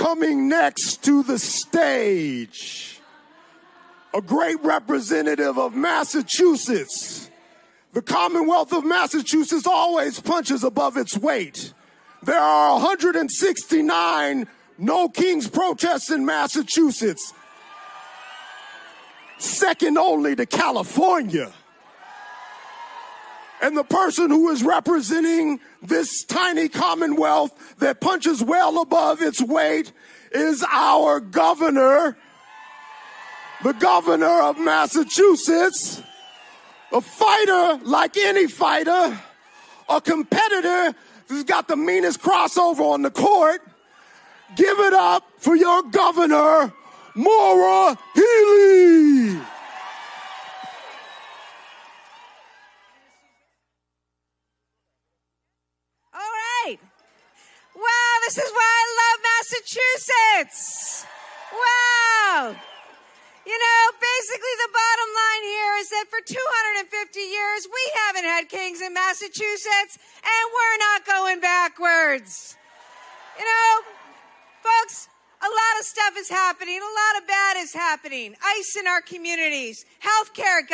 Coming next to the stage, a great representative of Massachusetts. The Commonwealth of Massachusetts always punches above its weight. There are 169 No Kings protests in Massachusetts, second only to California. And the person who is representing this tiny commonwealth that punches well above its weight is our governor, the governor of Massachusetts, a fighter like any fighter, a competitor who's got the meanest crossover on the court. Give it up for your governor, Maura Healey. Wow, this is why I love Massachusetts. Wow. You know, basically the bottom line here is that for 250 years, we haven't had kings in Massachusetts, and we're not going backwards. You know, folks, a lot of stuff is happening. A lot of bad is happening. ICE in our communities, healthcare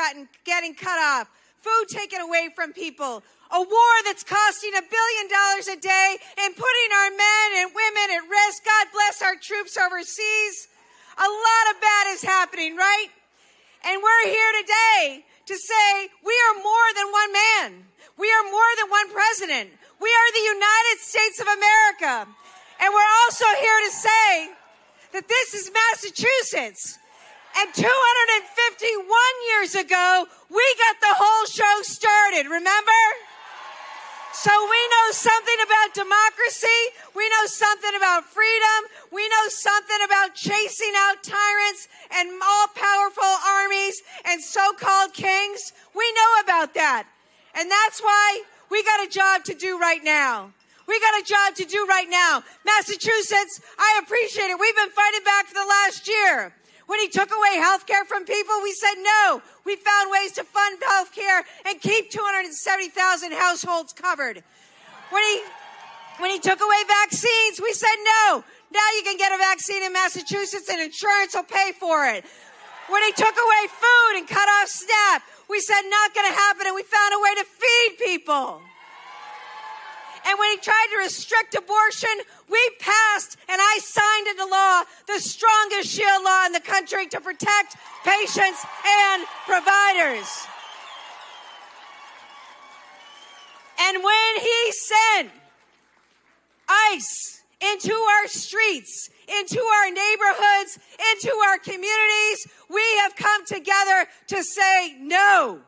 getting cut off, food taken away from people, a war that's costing $1 billion a day and putting our men and women at risk. God bless our troops overseas. A lot of bad is happening, right? And we're here today to say we are more than one man. We are more than one president. We are the United States of America. And we're also here to say that this is Massachusetts. And 251 years ago, we got the whole show started, remember? So we know something about democracy. We know something about freedom. We know something about chasing out tyrants and all-powerful armies and so-called kings. We know about that. And that's why we got a job to do right now. We got a job to do right now. Massachusetts, I appreciate it. We've been fighting back for the last year. When he took away health care from people, we said no. We found ways to fund health care and keep 270,000 households covered. When he took away vaccines, we said no. Now you can get a vaccine in Massachusetts and insurance will pay for it. When he took away food and cut off SNAP, we said not going to happen, and we found a way to feed people. And when he tried to restrict abortion, we passed, and I signed into law, the strongest shield law in the country to protect patients and providers. And when he sent ICE into our streets, into our neighborhoods, into our communities, we have come together to say no.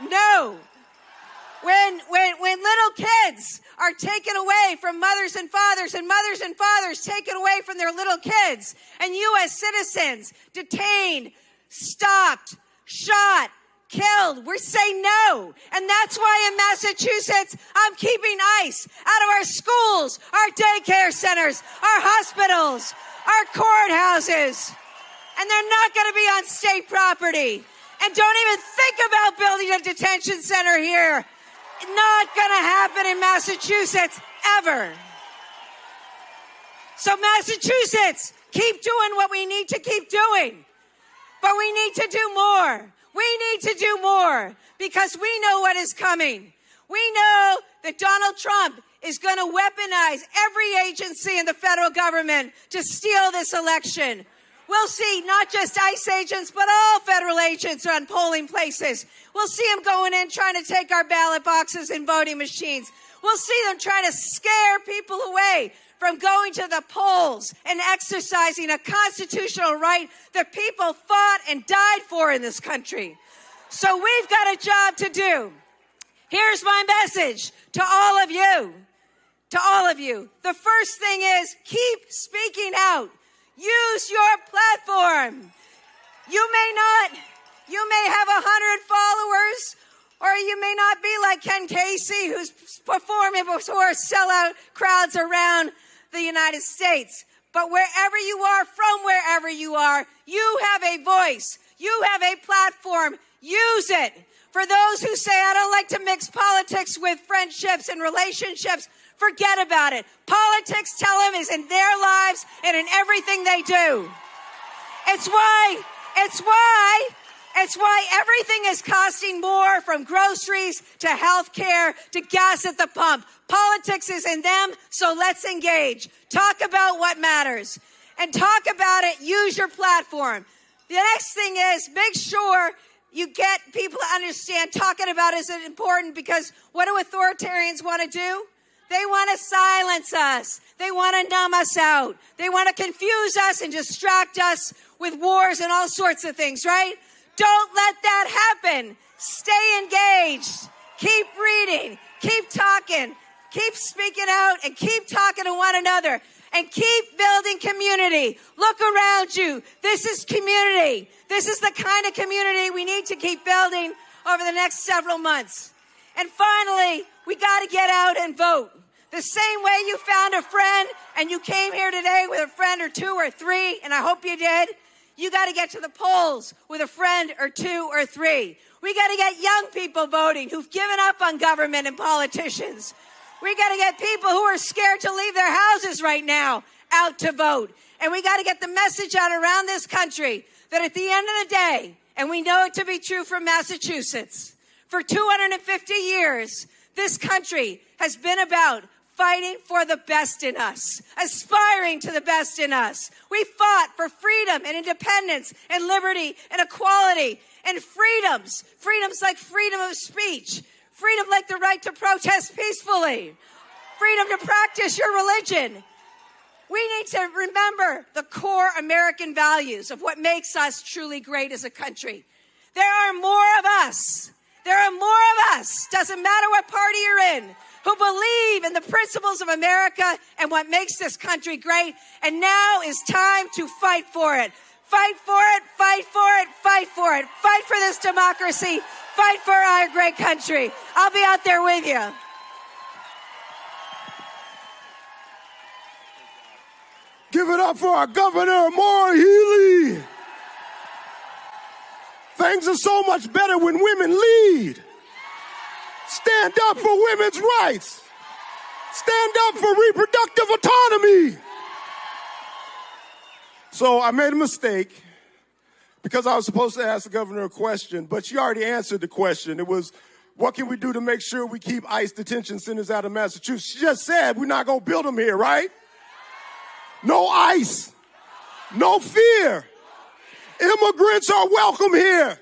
No. When little kids are taken away from mothers and fathers taken away from their little kids, and U.S. citizens detained, stopped, shot, killed, we're saying no. And that's why in Massachusetts, I'm keeping ICE out of our schools, our daycare centers, our hospitals, our courthouses. And they're not going to be on state property. And don't even think about building a detention center here. Not going to happen in Massachusetts, ever. So Massachusetts, keep doing what we need to keep doing. But we need to do more. We need to do more because we know what is coming. We know that Donald Trump is going to weaponize every agency in the federal government to steal this election. We'll see not just ICE agents, but all federal agents on polling places. We'll see them going in trying to take our ballot boxes and voting machines. We'll see them trying to scare people away from going to the polls and exercising a constitutional right that people fought and died for in this country. So we've got a job to do. Here's my message to all of you. To all of you. The first thing is keep speaking out. Use your platform. You may have 100 followers, or you may not be like Ken Casey, who's performing before sellout crowds around the United States. But wherever you are, from wherever you are, you have a voice. You have a platform. Use it. For those who say, I don't like to mix politics with friendships and relationships, forget about it. Politics, tell them, is in their lives and in everything they do. It's why everything is costing more, from groceries to health care to gas at the pump. Politics is in them, so let's engage. Talk about what matters. And talk about it, use your platform. The next thing is, make sure you get people to understand talking about it is important, because what do authoritarians want to do? They want to silence us. They want to numb us out. They want to confuse us and distract us with wars and all sorts of things, right? Don't let that happen. Stay engaged. Keep reading. Keep talking. Keep speaking out and keep talking to one another. And keep building community. Look around you. This is community. This is the kind of community we need to keep building over the next several months. And finally, we got to get out and vote. The same way you found a friend and you came here today with a friend or two or three, and I hope you did, you got to get to the polls with a friend or two or three. We got to get young people voting who've given up on government and politicians. We got to get people who are scared to leave their houses right now out to vote. And we got to get the message out around this country that at the end of the day, and we know it to be true for Massachusetts, for 250 years, this country has been about fighting for the best in us, aspiring to the best in us. We fought for freedom and independence and liberty and equality and freedoms like freedom of speech, freedom like the right to protest peacefully, freedom to practice your religion. We need to remember the core American values of what makes us truly great as a country. There are more of us. There are more of us, doesn't matter what party you're in, who believe in the principles of America and what makes this country great. And now is time to fight for it. Fight for it, fight for it, fight for it. Fight for this democracy. Fight for our great country. I'll be out there with you. Give it up for our governor, Maura Healey. Things are so much better when women lead. Stand up for women's rights. Stand up for reproductive autonomy. So I made a mistake because I was supposed to ask the governor a question, but she already answered the question. It was, what can we do to make sure we keep ICE detention centers out of Massachusetts? She just said we're not going to build them here, right? No ICE. No fear. Immigrants are welcome here.